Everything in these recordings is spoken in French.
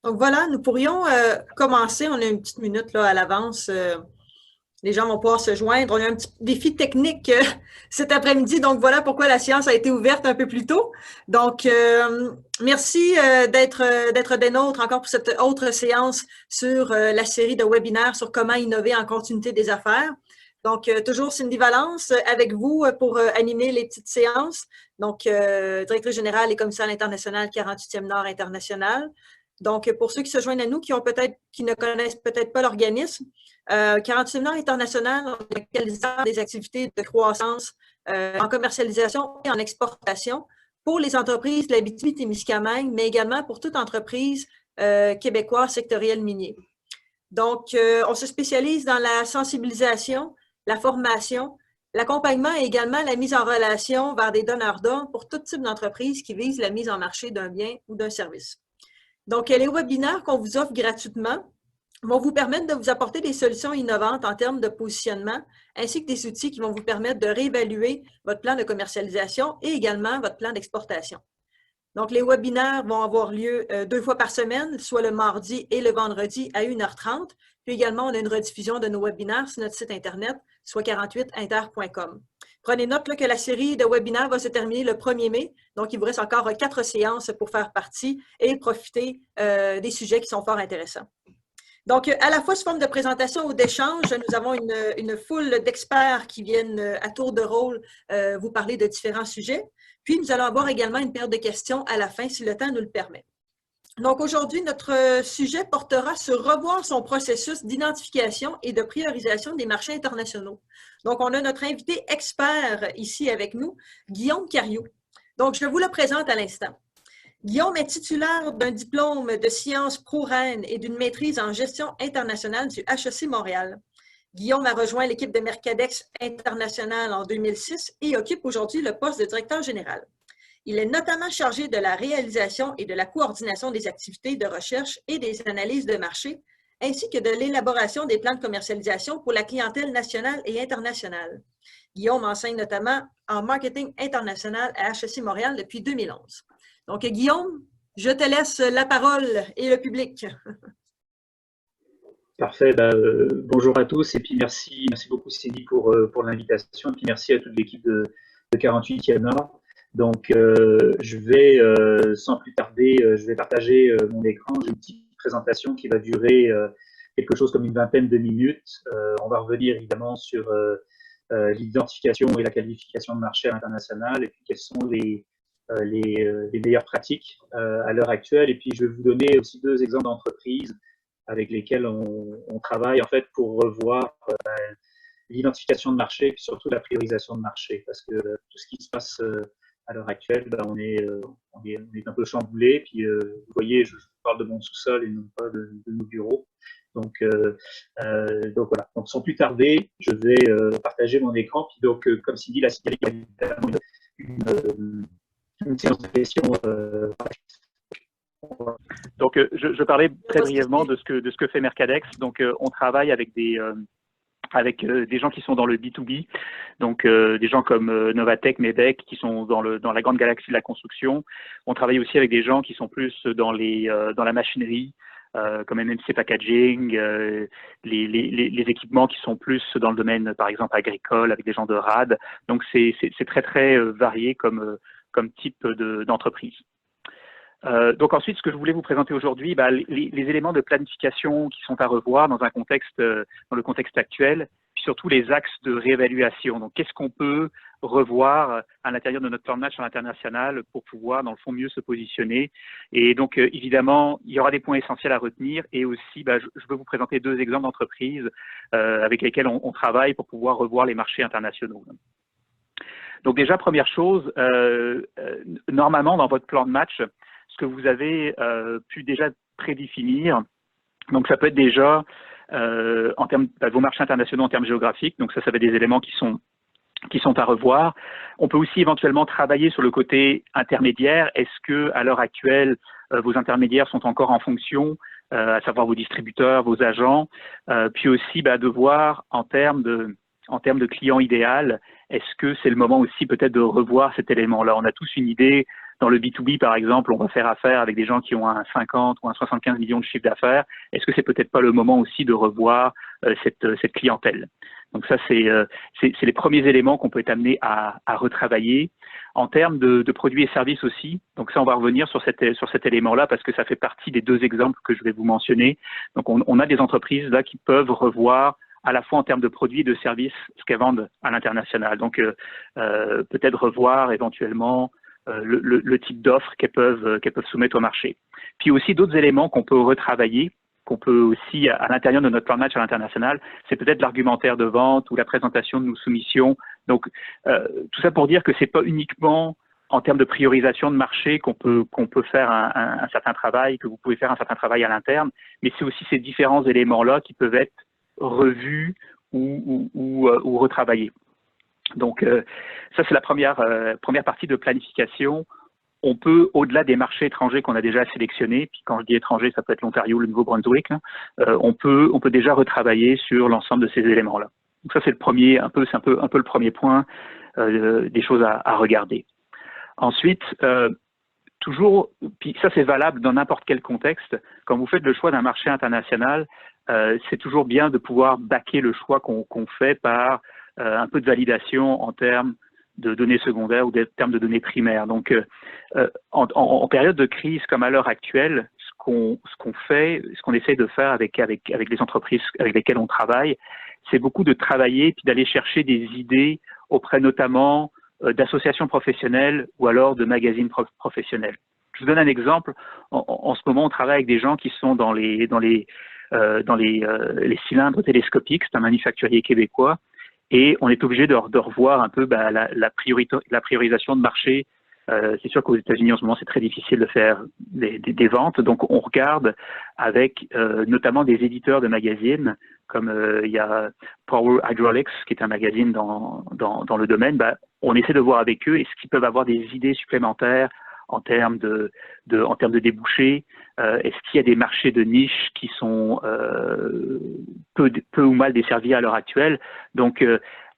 Donc voilà, nous pourrions commencer. On a une petite minute là, à l'avance. Les gens vont pouvoir se joindre. On a un petit défi technique cet après-midi. Donc voilà pourquoi la séance a été ouverte un peu plus tôt. Donc merci d'être des nôtres encore pour cette autre séance sur la série de webinaires sur comment innover en continuité des affaires. Donc toujours Cindy Valence avec vous pour animer les petites séances. Donc directrice générale et commissaire international 48e Nord International. Donc, pour ceux qui se joignent à nous, qui ne connaissent peut-être pas l'organisme, 48 Nord International, on a des activités de croissance en commercialisation et en exportation pour les entreprises de l'Abitibi-Témiscamingue, mais également pour toute entreprise québécoise sectorielle minier. Donc, on se spécialise dans la sensibilisation, la formation, l'accompagnement et également la mise en relation vers des donneurs d'ordre pour tout type d'entreprise qui vise la mise en marché d'un bien ou d'un service. Donc, les webinaires qu'on vous offre gratuitement vont vous permettre de vous apporter des solutions innovantes en termes de positionnement, ainsi que des outils qui vont vous permettre de réévaluer votre plan de commercialisation et également votre plan d'exportation. Donc, les webinaires vont avoir lieu 2 fois par semaine, soit le mardi et le vendredi à 1h30. Puis également, on a une rediffusion de nos webinaires sur notre site Internet, soit 48inter.com. Prenez note là, que la série de webinaires va se terminer le 1er mai. Donc, il vous reste encore 4 séances pour faire partie et profiter des sujets qui sont fort intéressants. Donc, à la fois sous forme de présentation ou d'échange, nous avons une foule d'experts qui viennent à tour de rôle vous parler de différents sujets. Puis, nous allons avoir également une période de questions à la fin, si le temps nous le permet. Donc, aujourd'hui, notre sujet portera sur revoir son processus d'identification et de priorisation des marchés internationaux. Donc, on a notre invité expert ici avec nous, Guillaume Cariou. Donc, je vous le présente à l'instant. Guillaume est titulaire d'un diplôme de sciences pro-Rennes et d'une maîtrise en gestion internationale du HEC Montréal. Guillaume a rejoint l'équipe de Mercadex International en 2006 et occupe aujourd'hui le poste de directeur général. Il est notamment chargé de la réalisation et de la coordination des activités de recherche et des analyses de marché, ainsi que de l'élaboration des plans de commercialisation pour la clientèle nationale et internationale. Guillaume enseigne notamment en marketing international à HEC Montréal depuis 2011. Donc, Guillaume, je te laisse la parole et le public. Parfait. Bonjour à tous et puis merci beaucoup Cindy pour l'invitation et puis merci à toute l'équipe de 48e Nord. Donc, je vais sans plus tarder, je vais partager mon écran. J'ai une petite présentation qui va durer quelque chose comme une vingtaine de minutes. On va revenir évidemment sur l'identification et la qualification de marché international et puis quelles sont les meilleures pratiques à l'heure actuelle. Et puis, je vais vous donner aussi 2 exemples d'entreprises avec lesquelles on travaille en fait pour revoir l'identification de marché et puis surtout la priorisation de marché. Parce que tout ce qui se passe à l'heure actuelle, on est un peu chamboulé. Puis, vous voyez, je parle de mon sous-sol et non pas de nos bureaux. Donc voilà. Donc, sans plus tarder, je vais partager mon écran. Puis donc, comme Cindy l'a signalé, il y a évidemment une séance de questions. Donc, je parlais très brièvement de ce que fait Mercadex. Donc, on travaille avec des gens qui sont dans le B2B, donc des gens comme Novatech, Medec, qui sont dans la grande galaxie de la construction. On travaille aussi avec des gens qui sont plus dans la machinerie, comme MMC Packaging, les équipements qui sont plus dans le domaine, par exemple, agricole, avec des gens de RAD. Donc, c'est très, très varié comme type d'entreprise. Donc ensuite, ce que je voulais vous présenter aujourd'hui, les éléments de planification qui sont à revoir dans le contexte actuel, puis surtout les axes de réévaluation. Donc, qu'est-ce qu'on peut revoir à l'intérieur de notre plan de match à l'international pour pouvoir, dans le fond, mieux se positionner. Et donc, évidemment, il y aura des points essentiels à retenir. Et aussi, je veux vous présenter 2 exemples d'entreprises avec lesquelles on travaille pour pouvoir revoir les marchés internationaux. Donc déjà, première chose, normalement, dans votre plan de match, ce que vous avez pu déjà prédéfinir, donc ça peut être déjà en termes vos marchés internationaux en termes géographiques, donc ça va être des éléments qui sont à revoir. On peut aussi éventuellement travailler sur le côté intermédiaire. Est-ce que à l'heure actuelle, vos intermédiaires sont encore en fonction, à savoir vos distributeurs, vos agents, puis aussi de voir en termes de client idéal, est-ce que c'est le moment aussi peut-être de revoir cet élément-là? On a tous une idée dans le B2B, par exemple, on va faire affaire avec des gens qui ont un 50 ou un 75 millions de chiffre d'affaires. Est-ce que c'est peut-être pas le moment aussi de revoir cette clientèle? Donc ça, c'est les premiers éléments qu'on peut être amené à retravailler. En termes de produits et services aussi, donc ça, on va revenir sur cet élément-là parce que ça fait partie des deux exemples que je vais vous mentionner. Donc on a des entreprises là qui peuvent revoir à la fois en termes de produits et de services ce qu'elles vendent à l'international. Donc peut-être revoir éventuellement le type d'offres qu'elles peuvent soumettre au marché. Puis aussi d'autres éléments qu'on peut retravailler, qu'on peut aussi, à l'intérieur de notre plan de match à l'international, c'est peut-être l'argumentaire de vente ou la présentation de nos soumissions. Donc, tout ça pour dire que c'est pas uniquement en termes de priorisation de marché qu'on peut faire un certain travail, que vous pouvez faire un certain travail à l'interne, mais c'est aussi ces différents éléments-là qui peuvent être revus ou retravaillés. Donc, ça, c'est la première partie de planification. On peut, au-delà des marchés étrangers qu'on a déjà sélectionnés, puis quand je dis étrangers, ça peut être l'Ontario, le Nouveau-Brunswick, on peut déjà retravailler sur l'ensemble de ces éléments-là. Donc ça, c'est le premier, c'est un peu le premier point des choses à regarder. Ensuite, toujours, puis ça c'est valable dans n'importe quel contexte, quand vous faites le choix d'un marché international, c'est toujours bien de pouvoir backer le choix qu'on fait par un peu de validation en termes de données secondaires ou en termes de données primaires. Donc, en période de crise comme à l'heure actuelle, ce qu'on essaie de faire avec les entreprises avec lesquelles on travaille, c'est beaucoup de travailler puis d'aller chercher des idées auprès notamment d'associations professionnelles ou alors de magazines professionnels. Je vous donne un exemple. En ce moment, on travaille avec des gens qui sont dans les cylindres télescopiques. C'est un manufacturier québécois. Et on est obligé de revoir un peu la priorisation de marché. C'est sûr qu'aux États-Unis, en ce moment, c'est très difficile de faire des ventes. Donc, on regarde avec notamment des éditeurs de magazines, comme il y a Power Hydraulics, qui est un magazine dans le domaine. On essaie de voir avec eux est-ce qu'ils peuvent avoir des idées supplémentaires en termes de débouchés. Est-ce qu'il y a des marchés de niche qui sont peu ou mal desservis à l'heure actuelle? Donc,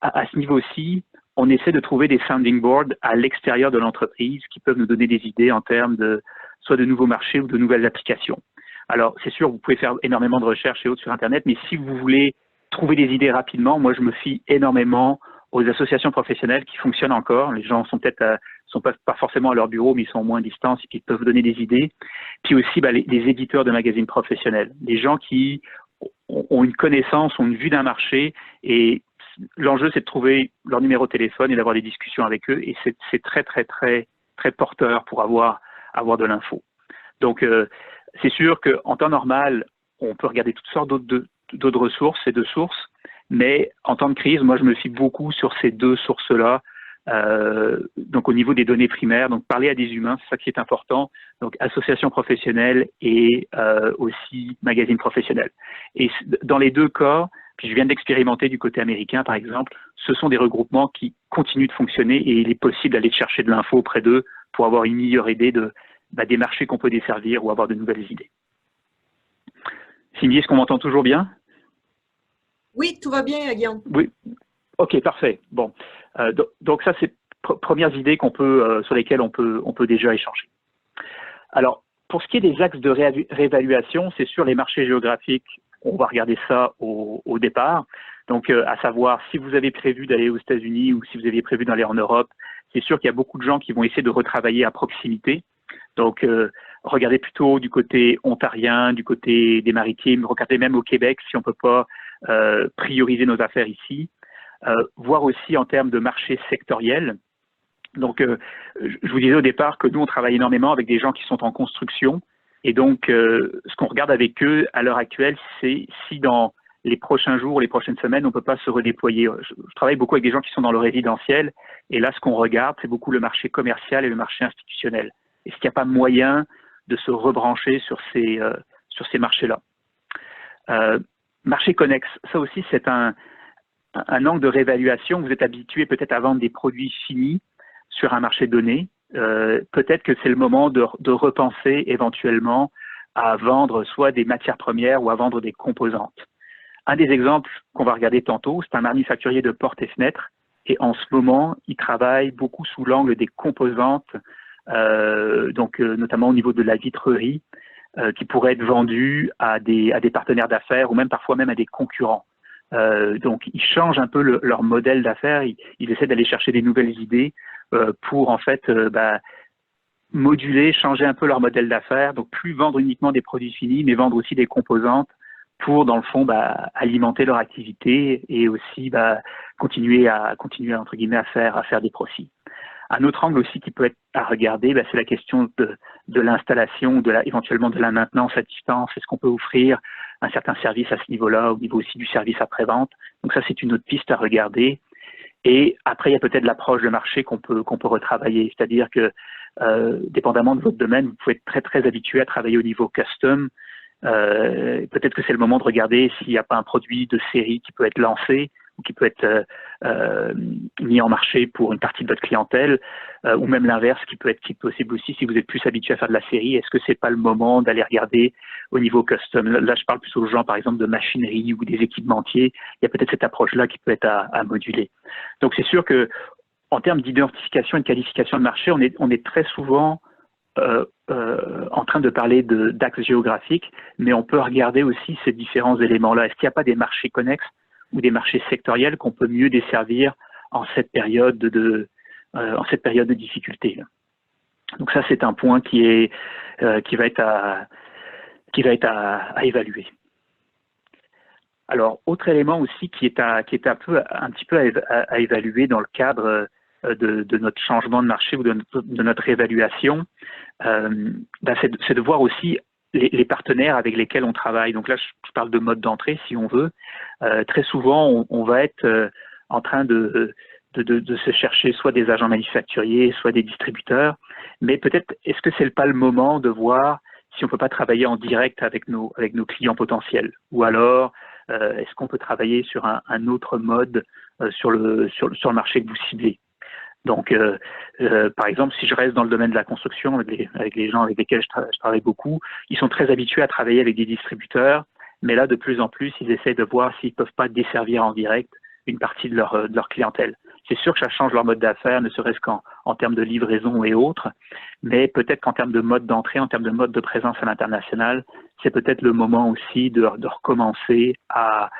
à ce niveau-ci, on essaie de trouver des sounding boards à l'extérieur de l'entreprise qui peuvent nous donner des idées en termes de soit de nouveaux marchés ou de nouvelles applications. Alors, c'est sûr, vous pouvez faire énormément de recherches et autres sur Internet, mais si vous voulez trouver des idées rapidement, moi, je me fie énormément aux associations professionnelles qui fonctionnent encore. Les gens sont peut-être sont pas forcément à leur bureau, mais ils sont au moins à distance et qui peuvent vous donner des idées. Puis aussi, les éditeurs de magazines professionnels, des gens qui ont une connaissance, ont une vue d'un marché, et l'enjeu, c'est de trouver leur numéro de téléphone et d'avoir des discussions avec eux, et c'est très, très, très, très porteur pour avoir de l'info. Donc, c'est sûr qu'en temps normal, on peut regarder toutes sortes d'autres ressources et de sources, mais en temps de crise, moi, je me fie beaucoup sur ces deux sources-là. Donc, au niveau des données primaires, donc parler à des humains, c'est ça qui est important. Donc, associations professionnelles et aussi magazines professionnels. Et dans les deux cas, puis je viens d'expérimenter du côté américain, par exemple, ce sont des regroupements qui continuent de fonctionner et il est possible d'aller chercher de l'info auprès d'eux pour avoir une meilleure idée des marchés qu'on peut desservir ou avoir de nouvelles idées. Cindy, est-ce qu'on m'entend toujours bien? Oui, tout va bien, Guillaume. Oui. OK, parfait. Bon. Donc ça, c'est premières idées sur lesquelles on peut déjà échanger. Alors, pour ce qui est des axes de réévaluation, c'est sur les marchés géographiques, on va regarder ça au départ. Donc, à savoir, si vous avez prévu d'aller aux États-Unis ou si vous aviez prévu d'aller en Europe, c'est sûr qu'il y a beaucoup de gens qui vont essayer de retravailler à proximité. Donc, regardez plutôt du côté ontarien, du côté des maritimes, regardez même au Québec si on ne peut pas prioriser nos affaires ici. Voir aussi en termes de marché sectoriel. Donc, je vous disais au départ que nous, on travaille énormément avec des gens qui sont en construction. Et donc, ce qu'on regarde avec eux à l'heure actuelle, c'est si dans les prochains jours, les prochaines semaines, on ne peut pas se redéployer. Je travaille beaucoup avec des gens qui sont dans le résidentiel. Et là, ce qu'on regarde, c'est beaucoup le marché commercial et le marché institutionnel. Est-ce qu'il n'y a pas moyen de se rebrancher sur ces marchés-là? Marché connexe, ça aussi, c'est un angle de réévaluation. Vous êtes habitué peut-être à vendre des produits finis sur un marché donné. Peut-être que c'est le moment de repenser éventuellement à vendre soit des matières premières ou à vendre des composantes. Un des exemples qu'on va regarder tantôt, c'est un manufacturier de portes et fenêtres. Et en ce moment, il travaille beaucoup sous l'angle des composantes donc notamment au niveau de la vitrerie, qui pourraient être vendus à des partenaires d'affaires ou même parfois même à des concurrents. Donc, ils changent un peu leur modèle d'affaires. Ils essaient d'aller chercher des nouvelles idées pour en fait moduler, changer un peu leur modèle d'affaires. Donc, plus vendre uniquement des produits finis, mais vendre aussi des composantes pour, dans le fond, alimenter leur activité et aussi continuer entre guillemets à faire des profits. Un autre angle aussi qui peut être à regarder, c'est la question de l'installation, éventuellement de la maintenance à distance. Est-ce qu'on peut offrir un certain service à ce niveau-là, au niveau aussi du service après-vente? Donc ça, c'est une autre piste à regarder. Et après, il y a peut-être l'approche de marché qu'on peut retravailler. C'est-à-dire que, dépendamment de votre domaine, vous pouvez être très, très habitué à travailler au niveau custom. Peut-être que c'est le moment de regarder s'il n'y a pas un produit de série qui peut être lancé ou qui peut être mis en marché pour une partie de votre clientèle, ou même l'inverse qui peut être possible aussi si vous êtes plus habitué à faire de la série. Est-ce que c'est pas le moment d'aller regarder au niveau custom? Là, je parle plus aux gens, par exemple, de machinerie ou des équipementiers. Il y a peut-être cette approche-là qui peut être à moduler. Donc, c'est sûr que en termes d'identification et de qualification de marché, on est très souvent en train de parler d'axes géographiques, mais on peut regarder aussi ces différents éléments-là. Est-ce qu'il n'y a pas des marchés connexes ou des marchés sectoriels qu'on peut mieux desservir en cette période de difficulté? Donc ça, c'est un point qui va être à évaluer. Alors, autre élément aussi qui est un petit peu à évaluer dans le cadre de notre changement de marché ou de notre évaluation, c'est de voir aussi les partenaires avec lesquels on travaille. Donc là, je parle de mode d'entrée, si on veut. Très souvent, on va être en train de se chercher soit des agents manufacturiers, soit des distributeurs. Mais peut-être, est-ce que c'est pas le moment de voir si on peut pas travailler en direct avec nos clients potentiels? Ou alors, est-ce qu'on peut travailler sur un autre mode sur le marché que vous ciblez? Donc, par exemple, si je reste dans le domaine de la construction, avec les gens avec lesquels je travaille beaucoup, ils sont très habitués à travailler avec des distributeurs, mais là, de plus en plus, ils essaient de voir s'ils peuvent pas desservir en direct une partie de leur clientèle. C'est sûr que ça change leur mode d'affaires, ne serait-ce qu'en termes de livraison et autres, mais peut-être qu'en termes de mode d'entrée, en termes de mode de présence à l'international, c'est peut-être le moment aussi de recommencer à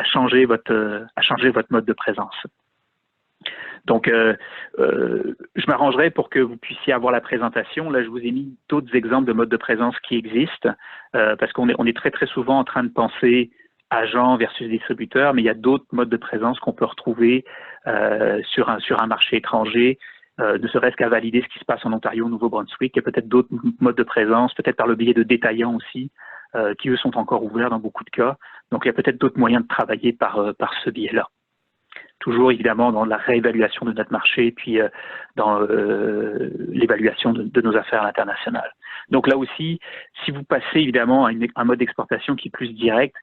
changer votre mode de présence. Donc, je m'arrangerai pour que vous puissiez avoir la présentation. Là, je vous ai mis d'autres exemples de modes de présence qui existent, parce qu'on est très, très souvent en train de penser agent versus distributeur, mais il y a d'autres modes de présence qu'on peut retrouver sur un marché étranger, ne serait-ce qu'à valider ce qui se passe en Ontario, au Nouveau-Brunswick. Il y a peut-être d'autres modes de présence, peut-être par le biais de détaillants aussi, qui eux sont encore ouverts dans beaucoup de cas. Donc, il y a peut-être d'autres moyens de travailler par ce biais-là. Toujours évidemment dans la réévaluation de notre marché, puis dans l'évaluation de nos affaires internationales. Donc là aussi, si vous passez évidemment à un mode d'exportation qui est plus direct,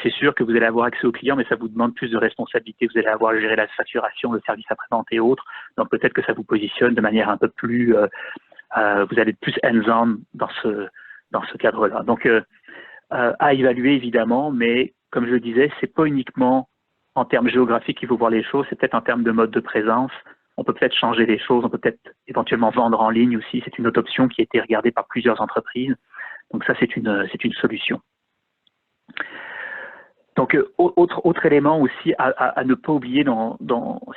c'est sûr que vous allez avoir accès aux clients, mais ça vous demande plus de responsabilité. Vous allez avoir à gérer la facturation, le service après-vente et autres. Donc peut-être que ça vous positionne de manière un peu plus, vous allez être plus hands-on dans ce cadre-là. Donc à évaluer évidemment, mais comme je le disais, c'est pas uniquement en termes géographiques qu'il faut voir les choses, c'est peut-être en termes de mode de présence. On peut peut-être changer les choses, on peut peut-être éventuellement vendre en ligne aussi. C'est une autre option qui a été regardée par plusieurs entreprises. Donc ça, c'est une solution. Donc, autre élément aussi à ne pas oublier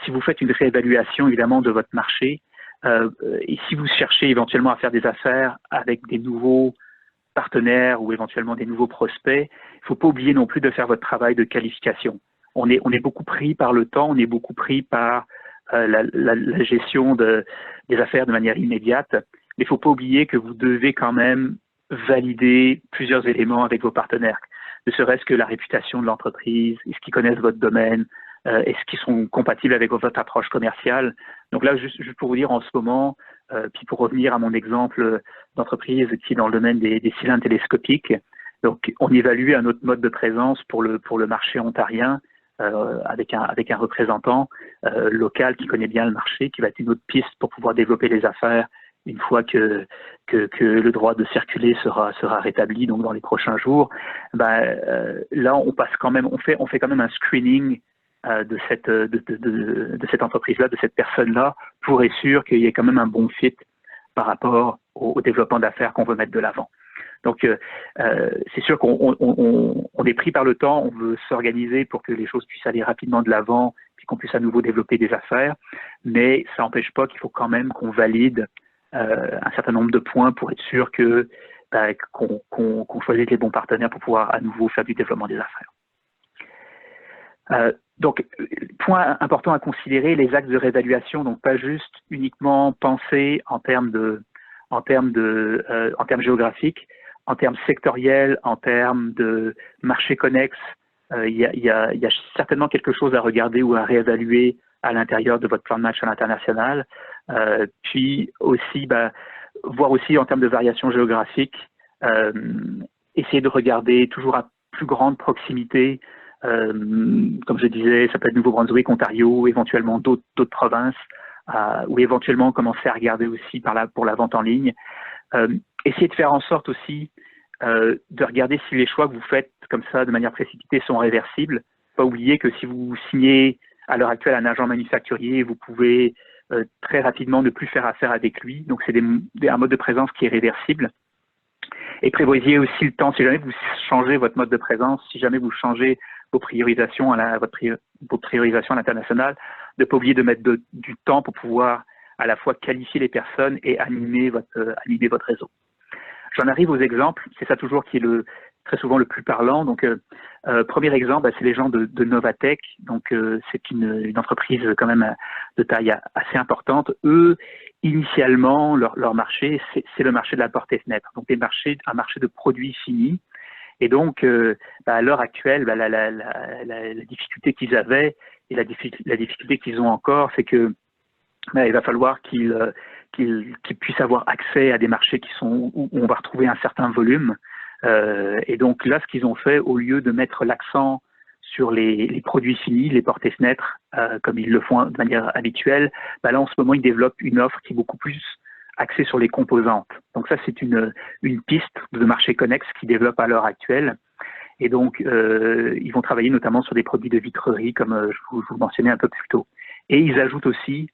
si vous faites une réévaluation évidemment de votre marché, et si vous cherchez éventuellement à faire des affaires avec des nouveaux partenaires ou éventuellement des nouveaux prospects, il ne faut pas oublier non plus de faire votre travail de qualification. On est beaucoup pris par le temps, on est beaucoup pris par la gestion des affaires de manière immédiate, mais il ne faut pas oublier que vous devez quand même valider plusieurs éléments avec vos partenaires, ne serait-ce que la réputation de l'entreprise, est-ce qu'ils connaissent votre domaine, est-ce qu'ils sont compatibles avec votre approche commerciale. Donc là, juste pour vous dire en ce moment, puis pour revenir à mon exemple d'entreprise qui est dans le domaine des cylindres télescopiques, donc on évalue un autre mode de présence pour le marché ontarien, avec un représentant local qui connaît bien le marché, qui va être une autre piste pour pouvoir développer les affaires une fois que le droit de circuler sera rétabli, donc dans les prochains jours. Là, on passe quand même, on fait quand même un screening de cette entreprise-là, de cette personne-là, pour être sûr qu'il y ait quand même un bon fit par rapport au développement d'affaires qu'on veut mettre de l'avant. Donc, c'est sûr qu'on est pris par le temps, on veut s'organiser pour que les choses puissent aller rapidement de l'avant, puis qu'on puisse à nouveau développer des affaires, mais ça n'empêche pas qu'il faut quand même qu'on valide un certain nombre de points pour être sûr que qu'on choisisse les bons partenaires pour pouvoir à nouveau faire du développement des affaires. Donc, point important à considérer, les axes de réévaluation, donc pas juste uniquement penser en termes géographiques, en termes sectoriels, en termes de marché connexe. Il y a certainement quelque chose à regarder ou à réévaluer à l'intérieur de votre plan de match à l'international. Puis aussi, voir aussi en termes de variation géographique, essayer de regarder toujours à plus grande proximité. Comme je disais, ça peut être Nouveau-Brunswick, Ontario, éventuellement d'autres provinces, ou éventuellement commencer à regarder aussi pour la vente en ligne. Essayez de faire en sorte aussi de regarder si les choix que vous faites comme ça de manière précipitée sont réversibles. Pas oublier que si vous signez à l'heure actuelle un agent manufacturier, vous pouvez très rapidement ne plus faire affaire avec lui. Donc c'est un mode de présence qui est réversible. Et prévoyez aussi le temps, si jamais vous changez votre mode de présence, si jamais vous changez vos priorisations à l'international, de ne pas oublier de mettre du temps pour pouvoir à la fois qualifier les personnes et animer votre réseau. J'en arrive aux exemples, c'est ça toujours qui est très souvent le plus parlant. Donc, premier exemple, c'est les gens de Novatech. Donc, c'est une entreprise quand même de taille assez importante. Eux, initialement, leur marché, c'est le marché de la porte et fenêtre. Donc, un marché de produits finis. Et donc, à l'heure actuelle, la difficulté qu'ils avaient et la difficulté qu'ils ont encore, c'est que il va falloir qu'ils puissent avoir accès à des marchés où on va retrouver un certain volume. Et donc là, ce qu'ils ont fait, au lieu de mettre l'accent sur les produits finis, les portes et fenêtres, comme ils le font de manière habituelle, là en ce moment, ils développent une offre qui est beaucoup plus axée sur les composantes. Donc ça, c'est une piste de marché connexe qu'ils développent à l'heure actuelle. Et donc, ils vont travailler notamment sur des produits de vitrerie, comme je vous mentionnais un peu plus tôt. Et ils ajoutent aussi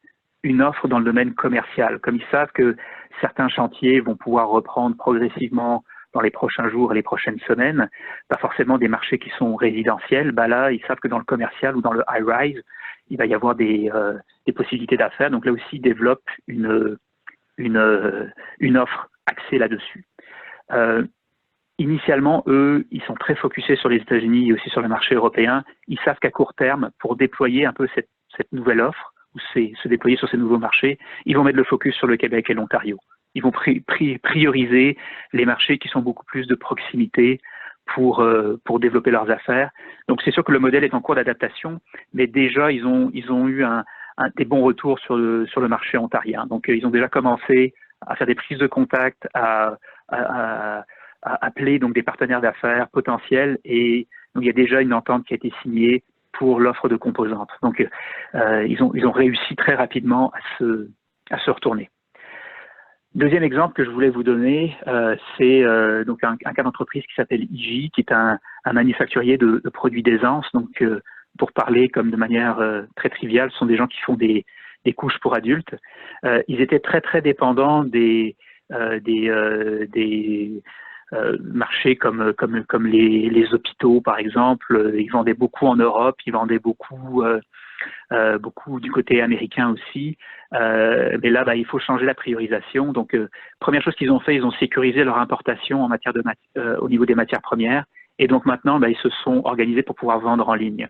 une offre dans le domaine commercial. Comme ils savent que certains chantiers vont pouvoir reprendre progressivement dans les prochains jours et les prochaines semaines, pas forcément des marchés qui sont résidentiels, là, ils savent que dans le commercial ou dans le high-rise, il va y avoir des possibilités d'affaires. Donc là aussi, ils développent une offre axée là-dessus. Initialement, eux, ils sont très focusés sur les États-Unis et aussi sur le marché européen. Ils savent qu'à court terme, pour déployer un peu cette nouvelle offre, ou se déployer sur ces nouveaux marchés, ils vont mettre le focus sur le Québec et l'Ontario. Ils vont prioriser les marchés qui sont beaucoup plus de proximité pour développer leurs affaires. Donc c'est sûr que le modèle est en cours d'adaptation, mais déjà ils ont eu des bons retours sur le marché ontarien. Donc ils ont déjà commencé à faire des prises de contact, à appeler donc des partenaires d'affaires potentiels, et donc il y a déjà une entente qui a été signée pour l'offre de composantes. Donc, ils ont réussi très rapidement à se retourner. Deuxième exemple que je voulais vous donner, c'est donc un cas d'entreprise qui s'appelle IJ, qui est un manufacturier de produits d'aisance. Donc, pour parler comme de manière très triviale, ce sont des gens qui font des couches pour adultes. Ils étaient très, très dépendants des marchés comme les hôpitaux, par exemple. Ils vendaient beaucoup en Europe, ils vendaient beaucoup du côté américain aussi. Mais là, il faut changer la priorisation. Donc, première chose qu'ils ont fait, ils ont sécurisé leur importation en matière au niveau des matières premières. Et donc maintenant, ils se sont organisés pour pouvoir vendre en ligne.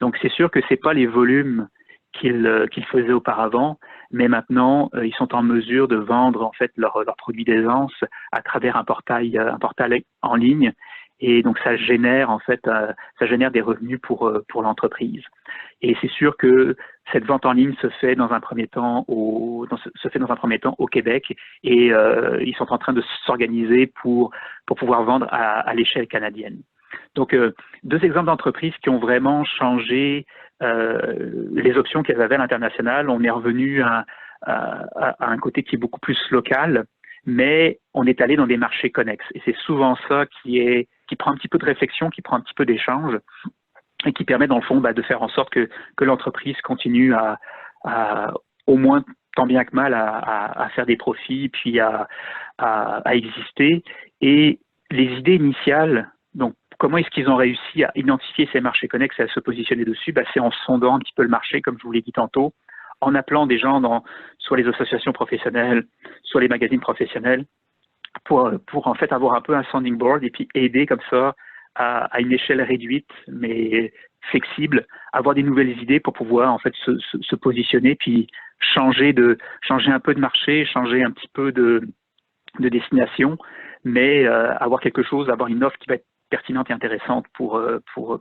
Donc, c'est sûr que c'est pas les volumes qu'ils faisaient auparavant, mais maintenant, ils sont en mesure de vendre en fait leurs produits d'aisance à travers un portail en ligne, et donc ça génère des revenus pour l'entreprise. Et c'est sûr que cette vente en ligne se fait dans un premier temps au Québec, et ils sont en train de s'organiser pour pouvoir vendre à l'échelle canadienne. Donc, deux exemples d'entreprises qui ont vraiment changé les options qu'elles avaient à l'international. On est revenu à un côté qui est beaucoup plus local, mais on est allé dans des marchés connexes. Et c'est souvent ça qui prend un petit peu de réflexion, qui prend un petit peu d'échange, et qui permet dans le fond de faire en sorte que l'entreprise continue à au moins tant bien que mal à faire des profits, puis à exister. Et les idées initiales, donc comment est-ce qu'ils ont réussi à identifier ces marchés connexes et à se positionner dessus? Ben, c'est en sondant un petit peu le marché, comme je vous l'ai dit tantôt, en appelant des gens dans soit les associations professionnelles, soit les magazines professionnels, pour en fait avoir un peu un sounding board et puis aider comme ça à une échelle réduite, mais flexible, avoir des nouvelles idées pour pouvoir en fait se positionner, puis changer un peu de marché, changer un petit peu de destination, mais avoir quelque chose, avoir une offre qui va être pertinente et intéressante pour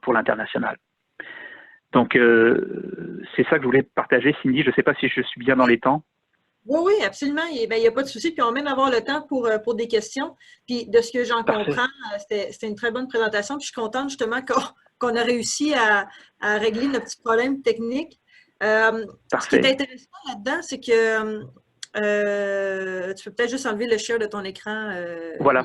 l'international. Donc, c'est ça que je voulais partager, Cindy. Je ne sais pas si je suis bien dans les temps. Oui, oui, absolument. Il n'y a pas de souci. Puis on va même avoir le temps pour des questions. Puis de ce que j'en comprends, c'était une très bonne présentation. Puis je suis contente justement qu'on a réussi à régler nos petits problèmes techniques. Ce qui est intéressant là-dedans, c'est que tu peux peut-être juste enlever le share de ton écran. Voilà,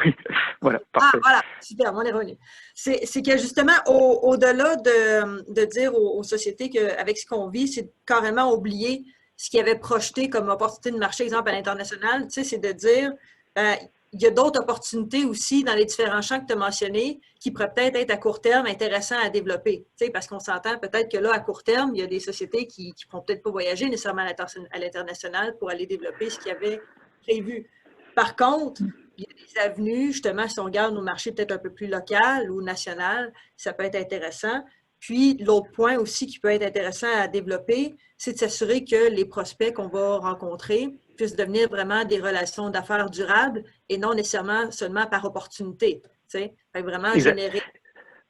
oui. Voilà, parfait. Ah, voilà, super, on est revenu. C'est que justement, au-delà de dire aux sociétés qu'avec ce qu'on vit, c'est carrément oublier ce qu'il y avait projeté comme opportunité de marché, exemple à l'international, tu sais, c'est de dire, il y a d'autres opportunités aussi dans les différents champs que tu as mentionnés qui pourraient peut-être être à court terme intéressants à développer. Tu sais, parce qu'on s'entend peut-être que là, à court terme, il y a des sociétés qui ne pourront peut-être pas voyager nécessairement à l'international pour aller développer ce qu'il y avait prévu. Par contre, il y a des avenues, justement, si on regarde nos marchés peut-être un peu plus local ou national, ça peut être intéressant. Puis, l'autre point aussi qui peut être intéressant à développer, c'est de s'assurer que les prospects qu'on va rencontrer puissent devenir vraiment des relations d'affaires durables et non nécessairement seulement par opportunité. Tu sais, vraiment générer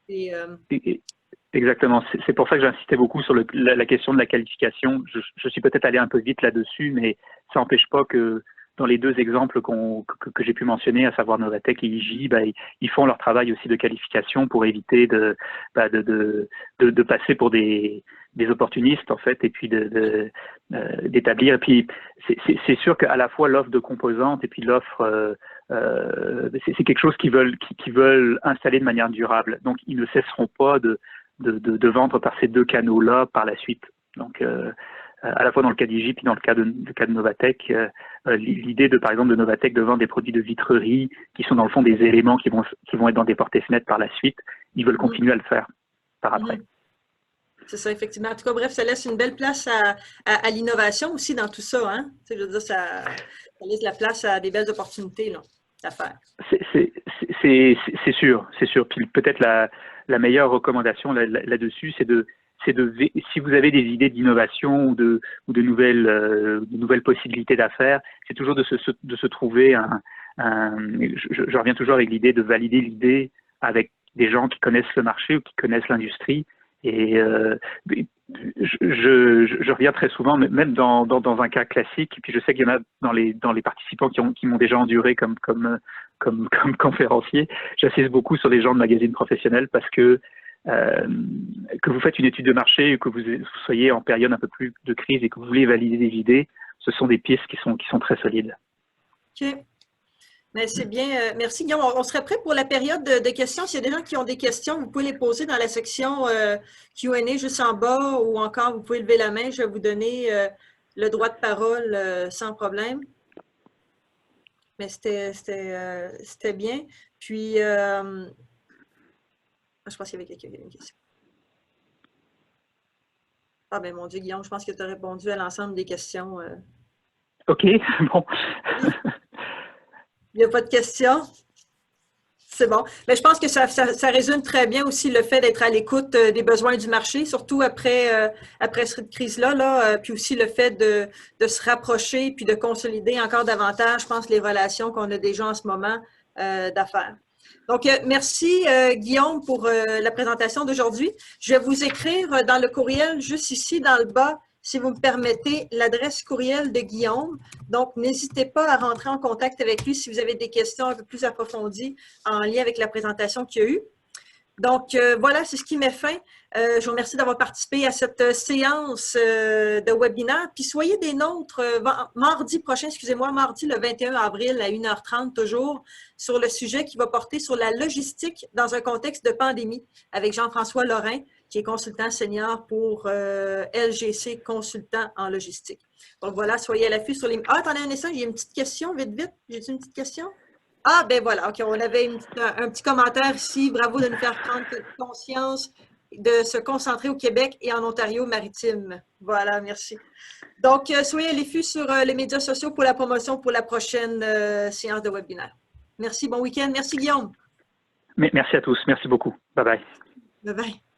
des… Exactement. C'est pour ça que j'insistais beaucoup sur la question de la qualification. Je suis peut-être allé un peu vite là-dessus, mais ça n'empêche pas que dans les deux exemples que j'ai pu mentionner, à savoir Novatech et IJ, ils font leur travail aussi de qualification pour éviter de passer pour des opportunistes en fait, et puis d'établir. Et puis c'est sûr qu'à la fois l'offre de composantes et puis l'offre, c'est quelque chose qu'ils veulent installer de manière durable. Donc ils ne cesseront pas de vendre par ces deux canaux-là par la suite. Donc à la fois dans le cas d'IJ puis dans le cas de Novatech, l'idée par exemple de Novatech de vendre des produits de vitrerie qui sont dans le fond des éléments qui vont être dans des portes et fenêtres par la suite, ils veulent continuer à le faire par après. C'est ça, effectivement. En tout cas, bref, ça laisse une belle place à l'innovation aussi dans tout ça. Hein? Je veux dire, ça laisse la place à des belles opportunités d'affaires. C'est sûr. Puis peut-être la meilleure recommandation là-dessus, c'est si vous avez des idées d'innovation ou de nouvelles possibilités d'affaires, c'est toujours de se trouver je reviens toujours avec l'idée de valider l'idée avec des gens qui connaissent le marché ou qui connaissent l'industrie. Et je reviens très souvent, même dans un cas classique, et puis je sais qu'il y en a dans les participants qui m'ont déjà enduré comme conférencier. J'assiste beaucoup sur des gens de magazines professionnels parce que vous faites une étude de marché, que vous soyez en période un peu plus de crise et que vous voulez valider des idées, ce sont des pistes qui sont très solides. OK. Mais c'est bien. Merci, Guillaume. On serait prêt pour la période de questions. S'il y a des gens qui ont des questions, vous pouvez les poser dans la section Q&A juste en bas ou encore vous pouvez lever la main. Je vais vous donner le droit de parole sans problème. Mais c'était bien. Puis, je pense qu'il y avait quelqu'un qui avait une question. Ah ben mon Dieu, Guillaume, je pense que tu as répondu à l'ensemble des questions. OK, bon. Il n'y a pas de questions? C'est bon. Mais je pense que ça résume très bien aussi le fait d'être à l'écoute des besoins du marché, surtout après cette crise-là, puis aussi le fait de se rapprocher puis de consolider encore davantage, je pense, les relations qu'on a déjà en ce moment d'affaires. Donc, merci Guillaume pour la présentation d'aujourd'hui. Je vais vous écrire dans le courriel, juste ici dans le bas, si vous me permettez, l'adresse courriel de Guillaume. Donc, n'hésitez pas à rentrer en contact avec lui si vous avez des questions un peu plus approfondies en lien avec la présentation qu'il y a eu. Donc, voilà, c'est ce qui met fin. Je vous remercie d'avoir participé à cette séance de webinaire. Puis, soyez des nôtres mardi prochain, mardi le 21 avril à 1h30 toujours, sur le sujet qui va porter sur la logistique dans un contexte de pandémie avec Jean-François Lorrain, qui est consultant senior pour LGC, consultant en logistique. Donc voilà, soyez à l'affût sur les... Ah, attendez un instant, j'ai une petite question, vite, vite. J'ai-tu une petite question? Ah, ben voilà, OK, on avait un petit commentaire ici. Bravo de nous faire prendre conscience de se concentrer au Québec et en Ontario-Maritime. Voilà, merci. Donc, soyez à l'affût sur les médias sociaux pour la promotion pour la prochaine séance de webinaire. Merci, bon week-end. Merci, Guillaume. Merci à tous. Merci beaucoup. Bye bye. Bye bye.